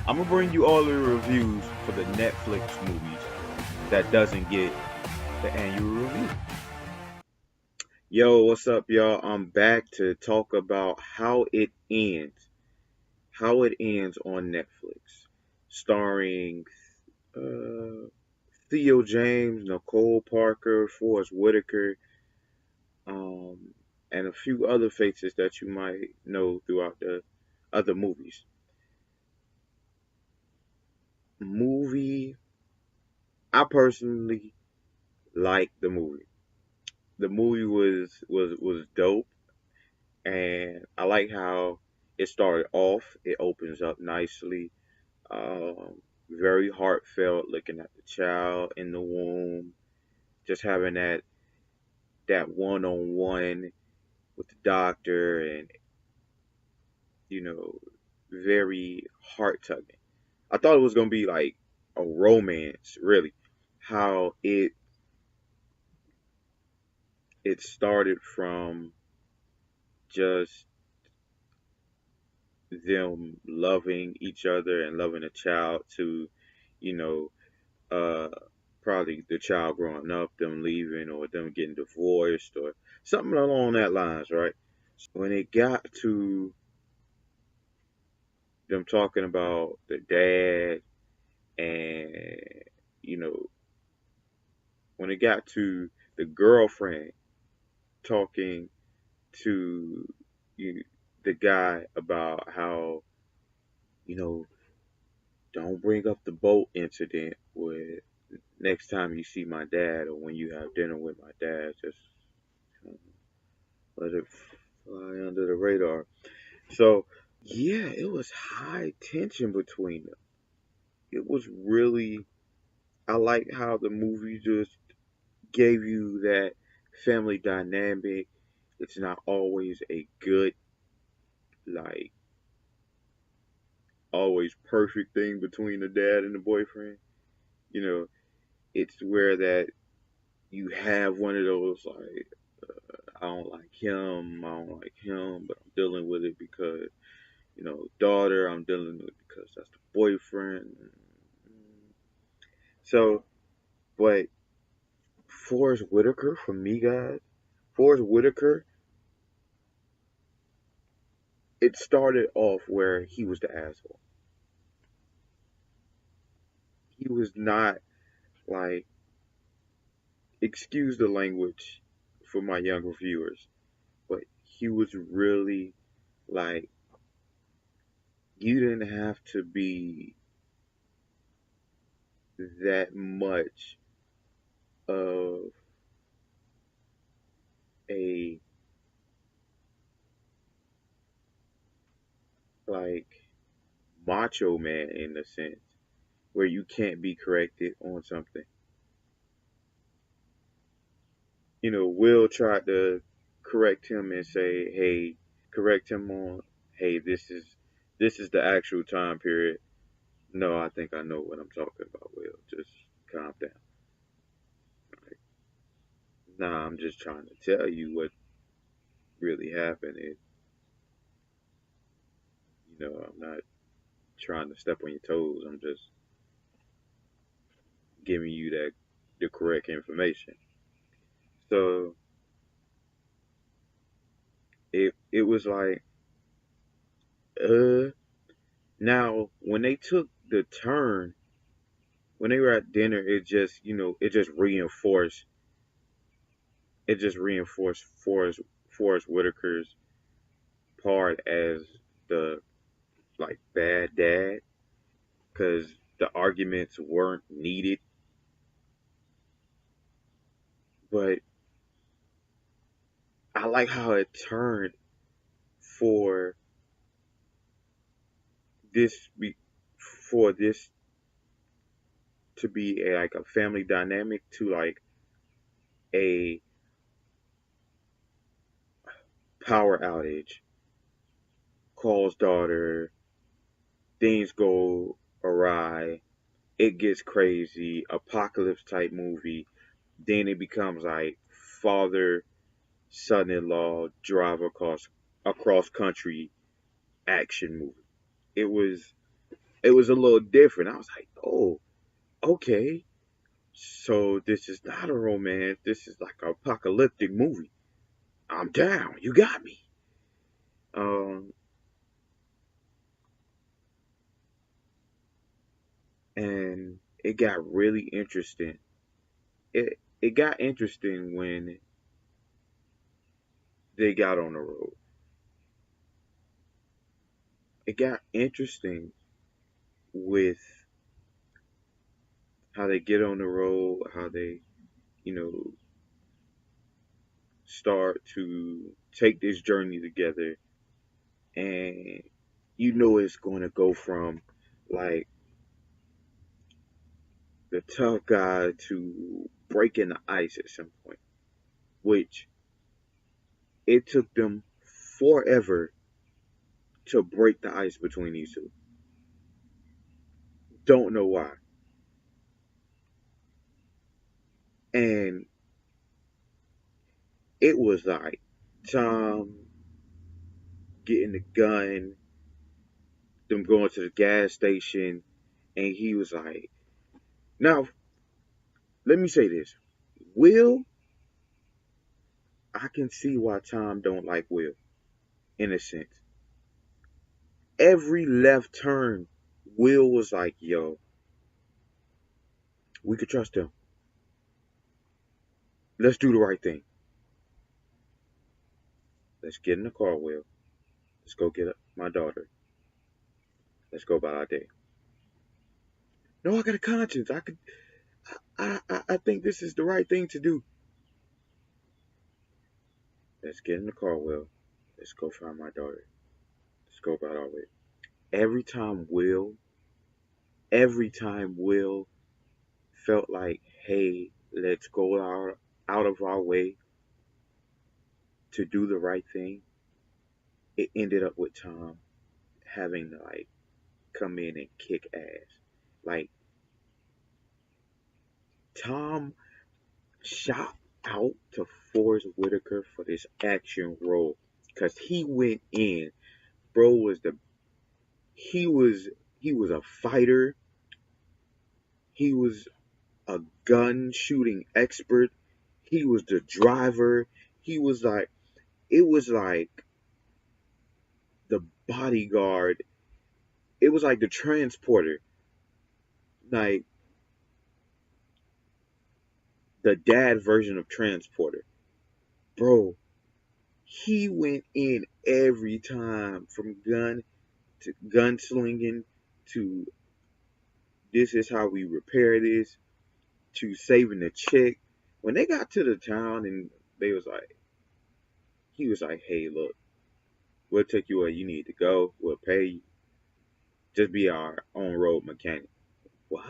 I'm gonna bring you all the reviews for the Netflix movies that doesn't get the annual review. Yo, what's up, y'all? I'm back to talk about How it ends on Netflix, starring uh, Theo James, Nicole Parker, Forrest Whitaker, um, and a few other faces that you might know throughout the other movies. Movie, I personally like the movie. The movie was dope, and I like how it started off. It opens up nicely, very heartfelt, looking at the child in the womb, just having that one on one with the doctor, and you know, very heart tugging. I thought it was gonna be like a romance, really. How it started from just them loving each other and loving a child to, you know, uh, probably the child growing up, them leaving or them getting divorced or something along that lines, right? When it got to them talking about the dad and, you know, when it got to the girlfriend talking to you, the guy about how, you know, don't bring up the boat incident with next time you see my dad or when you have dinner with my dad, just let it fly under the radar. So, yeah, it was high tension between them. It was really, I like how the movie just gave you that family dynamic. It's not always a good, like, always perfect thing between the dad and the boyfriend. You know, it's where that you have one of those, like, I don't like him, I don't like him, but I'm dealing with it because, daughter, I'm dealing with it because that's the boyfriend. So, but Forrest Whitaker, for me, guys, Forrest Whitaker, it started off where he was the asshole. He was not, like, excuse the language for my younger viewers, but he was really like, you didn't have to be that much of a, like, macho man in a sense where you can't be corrected on something. Will tried to correct him and say, hey, correct him on, hey, this is the actual time period. No, I think I know what I'm talking about, Will. Just calm down. Like, nah, I'm just trying to tell you what really happened. I'm not trying to step on your toes. I'm just giving you the correct information. So it was like, uh now when they took the turn, when they were at dinner, it just reinforced Forrest Whitaker's part as the, like, bad dad, because the arguments weren't needed. But I like how it turned for this be for this to be like a family dynamic to, like, a power outage, calls daughter, things go awry, it gets crazy, apocalypse type movie. Then it becomes like father son in law drive across country action movie. It was It was a little different. I was like, oh, okay. So this is not a romance. This is like an apocalyptic movie. I'm down. You got me. Um, and it got really interesting. It got interesting when they got on the road. It got interesting with how they get on the road, how they, you know, start to take this journey together, and it's going to go from like the tough guy to breaking the ice at some point, which it took them forever to break the ice between these two. Don't know why. And it was like Tom getting the gun, them going to the gas station, and he was like, now, let me say this. Will, I can see why Tom don't like Will, in a sense. Every left turn, Will was like, yo, we could trust him. Let's do the right thing. Let's get in the car, Will. Let's go get my daughter. Let's go about our day. No, I got a conscience. I think this is the right thing to do. Let's get in the car, Will. Let's go find my daughter. Let's go about our way. Every time Will, every time Will felt like, hey, let's go out of our way to do the right thing, it ended up with Tom having to like come in and kick ass. Like Tom shot out to Forrest Whitaker for this action role because he went in. Bro was the he was he was a fighter. He was a gun shooting expert. He was the driver. He was like it was like the bodyguard. It was like the transporter. Like the dad version of transporter. Bro, he went in every time from gun to gunslinging to this is how we repair this to saving the chick. When they got to the town and they was like, he was like, hey, look, we'll take you where you need to go. We'll pay you. Just be our on road mechanic. What?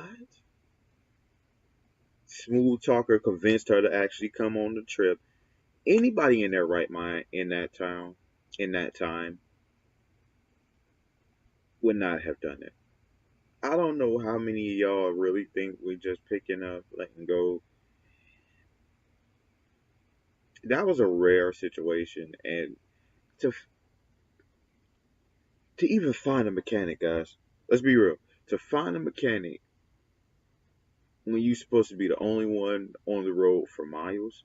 Smooth talker convinced her to actually come on the trip. Anybody in their right mind in that town, in that time, would not have done it. I don't know how many of y'all really think we just picking up, letting go. That was a rare situation, and to to even find a mechanic, guys. Let's be real. To find a mechanic when you're supposed to be the only one on the road for miles,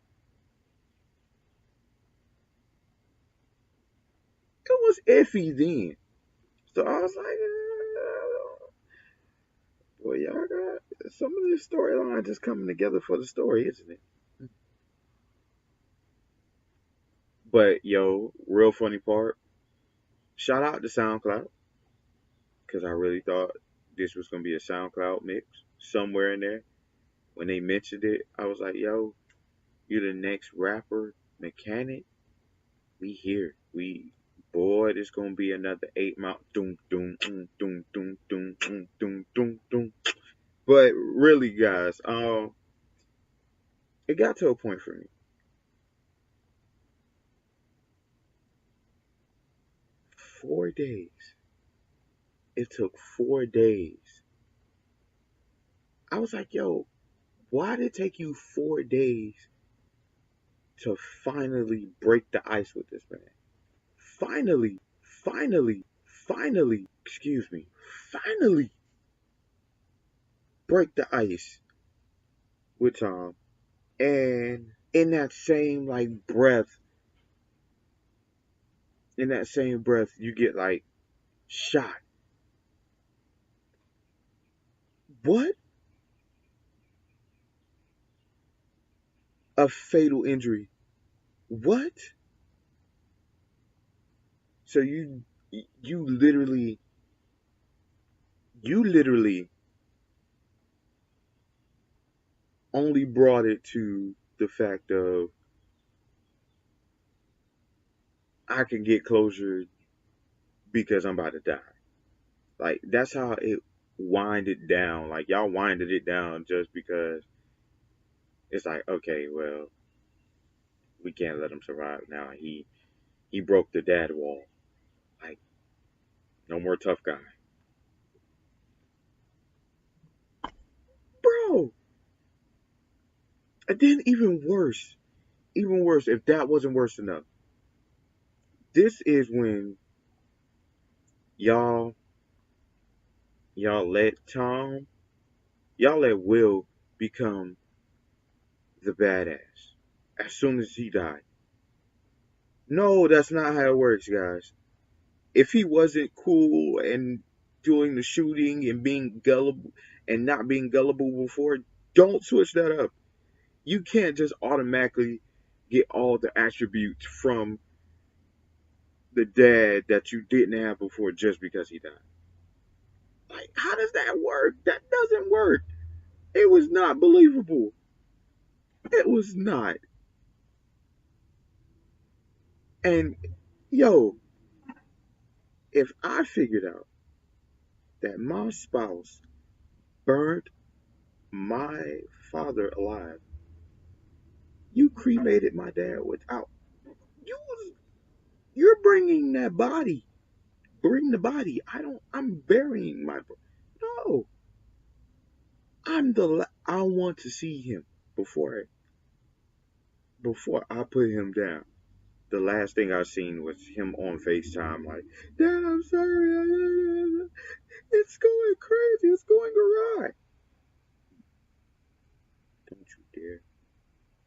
it was iffy then. So I was like, boy, y'all got some of this storyline just coming together for the story, isn't it? But yo, real funny part. Shout out to SoundCloud because I really thought this was gonna be a SoundCloud mix somewhere in there. When they mentioned it, I was like, yo, you're the next rapper mechanic. We here. We boy, this gonna be another 8 Mile. Doom doom doom doom doom doom doom doom doom doom. But really, guys, it got to a point for me. 4 days. It took 4 days. I was like, yo, why did it take you 4 days to finally break the ice with this man? Finally, finally, finally, excuse me, finally. break the ice with Tom. And in that same breath, you get like shot. What? A fatal injury. What? So you literally you literally only brought it to the fact of I can get closure because I'm about to die. Like that's how it winded down. Like y'all winded it down just because it's like, okay, well, we can't let him survive now. He broke the dad wall. Like, no more tough guy. Bro, and then even worse, if that wasn't worse enough, this is when y'all y'all let Tom, y'all let Will become the badass as soon as he died. No, that's not how it works, guys. If he wasn't cool and doing the shooting and being gullible and not being gullible before, don't switch that up. You can't just automatically get all the attributes from the dad that you didn't have before just because he died. Like, how does that work? That doesn't work. It was not believable. It was not. And yo, if I figured out that my spouse burned my father alive, you cremated my dad without you. You're bringing that body. Bring the body. I don't. I'm burying my. No, I want to see him before I put him down. The last thing I seen was him on FaceTime, like, Dad, I'm sorry. It's going crazy. It's going awry. Don't you dare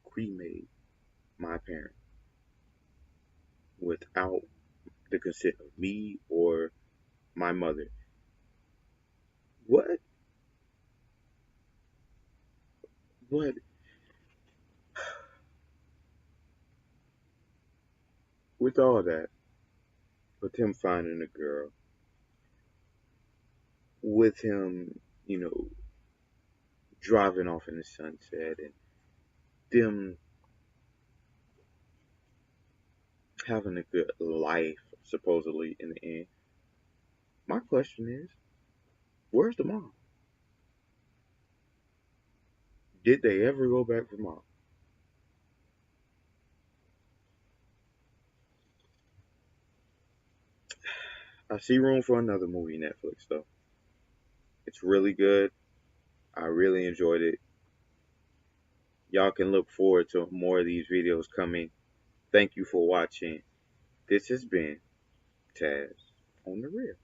cremate my parent without the consent of me or my mother. What? What? With all that, with him finding a girl, with him, driving off in the sunset, and them having a good life, supposedly, in the end. My question is, where's the mom? Did they ever go back for mom? I see room for another movie Netflix though. It's really good. I really enjoyed it. Y'all can look forward to more of these videos coming. Thank you for watching. This has been Taz on the Real.